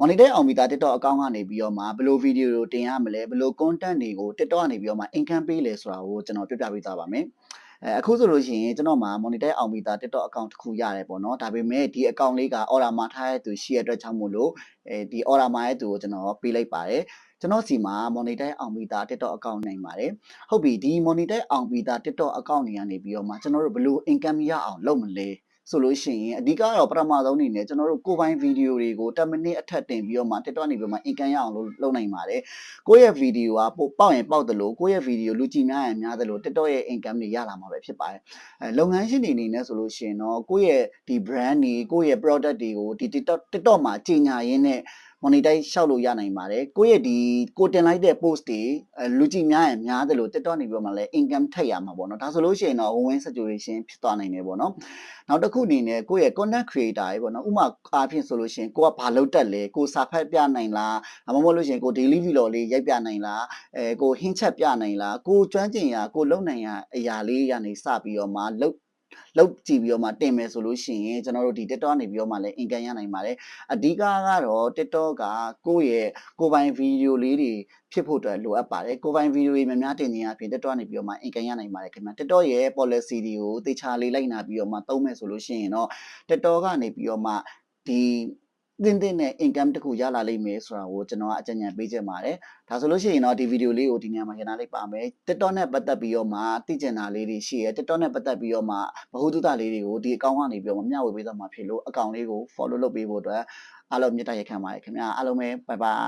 monitor အောင်မိသား TikTok အကောင့်ကနေပြီးတော့မှဘယ်လိုဗီဒီယိုတွေတင်ရမလဲဘယ်လို content တွေကို TikTok ကနေပြီးတော့မှ income ပေးလဲဆိုတာကိုကျွန်တော်ပြပြပေးသွားပါမယ်အခုဆိုလို့ရှိရင်ကျွန်တော်မှာ monitor အောင်မိသား TikTok အကောင့်တစ်ခုရတယ်ပေါ့နော်ဒါပေမဲ့ဒီအကောင့်လေးက order မှာထားတဲ့သူရှိရတဲ့အတွက်ကြောင့်မို့လို့ဒီ order မှာရဲ့သူကိုကျွန်တော်ပေးလိုက်ပါတယ်ကျွန်တော်စီမှာ monitor အောင်မိသား TikTok အကောင့်နိုင်ပါတယ်ဟုတ်ပြီဒီ monitor အောင်မိသား TikTok အကောင့်နေကနေပြီးတော့မှကျွန်တော်တို့ဘယ်လို income ရအောင်လုပ်မလဲဆိုလို့ရှိရင်အဓိကတော့ပထမဆုံးအနေနဲ့ကျွန်တော်တို့ကိုယ်ပိုင်ဗီဒီယိုတွေကို10မိနစ်အထက်တင်ပြီးတော့မှ TikTok နေပြီးမှ income ရအောင်လုပ်နိုင်ပါတယ်ကိုယ့်ရဲ့ဗီဒီယိုကပေါက်ရင်ပေါက်တယ်လို့ကိုယ့်ရဲ့ဗီဒီယိုလူကြည့်များရင်များတယ်လို့ TikTok ရဲ့ income တွေရလာမှာပဲဖြစ်ပါတယ်လုပ်ငန်းရှင်တွေအနေနဲ့ဆိုလို့ရှိရင်တော့ကိုယ့်ရဲ့ဒီ brand တွေကိုယ့်ရဲ့ product တွေကိုဒီ TikTok မှာကြီးညာရင်းနဲ့ monetize ရှောက်လို့ရနိုင်ပါတယ်ကိုယ့်ရဲ့ဒီကိုတင်လိုက်တဲ့ post တွေလူကြည့်များရင်များတယ်လို့ TikTok နေပြီးတော့မှလည်း income ထက်ရမှာပေါ့နော်ဒါဆိုလို့ရှိရင်တော့ win situation ဖြစ်သွားနိုင်တယ်ပေါ့နော်နောက်တစ်ခုအနေနဲ့ကိုယ့်ရဲ့ content creator တွေပေါ့နော်ဥပမာအားဖြင့်ဆိုလို့ရှိရင်ကိုကဘာလုပ်တတ်လဲကိုစာဖတ်ပြနိုင်လားမဟုတ်လို့ရှိရင်ကို daily vlog လေးရိုက်ပြနိုင်လားကိုဟင်းချက်ပြနိုင်လားကိုကျွမ်းကျင်ရာကိုလုံနိုင်ရာအရာလေးရနေစပြီးတော့မှလောက်ကြည့်ပြီးတော့မှတင်မယ်ဆိုလို့ရှိရင်ကျွန်တော်တို့ဒီ TikTok နေပြီးတော့မှလည်း income ရနိုင်ပါတယ်အဓိကကတော့ TikTok ကကိုယ့်ရဲ့ကိုယ်ပိုင်ဗီဒီယိုလေးတွေဖြစ်ဖို့အတွက်လိုအပ်ပါတယ်ကိုယ်ပိုင်ဗီဒီယိုတွေများများတင်နေရပြင် TikTok နေပြီးတော့မှ income ရနိုင်ပါတယ်ခင်ဗျာ TikTok ရဲ့ policy တွေကိုသေချာလေးလိုက်နာပြီးတော့မှသုံးမယ်ဆိုလို့ရှိရင်တော့ TikTok ကနေပြီးတော့မှဒီတဲ့ income တခုရလာလိမ့်မယ်ဆိုတာကိုကျွန်တော်ကအကြံဉာဏ်ပေးချင်ပါတယ်ဒါဆိုလို့ရှိရင်တော့ဒီဗီဒီယိုလေးကိုဒီနေရာမှာရထားလိုက်ပါမယ် TikTok နဲ့ပတ်သက်ပြီးတော့မှသိကျင်တာလေးတွေရှိရယ် TikTok နဲ့ပတ်သက်ပြီးတော့မှဗဟုသုတလေးတွေကိုဒီအကောင့်ကနေပြီးတော့မှမျှဝေပေးသွားမှာဖြစ်လို့အကောင့်လေးကို follow လုပ်ပေးဖို့အတွက်အားလုံးမြတ်တရခံပါတယ်ခင်ဗျာအားလုံးပဲ bye bye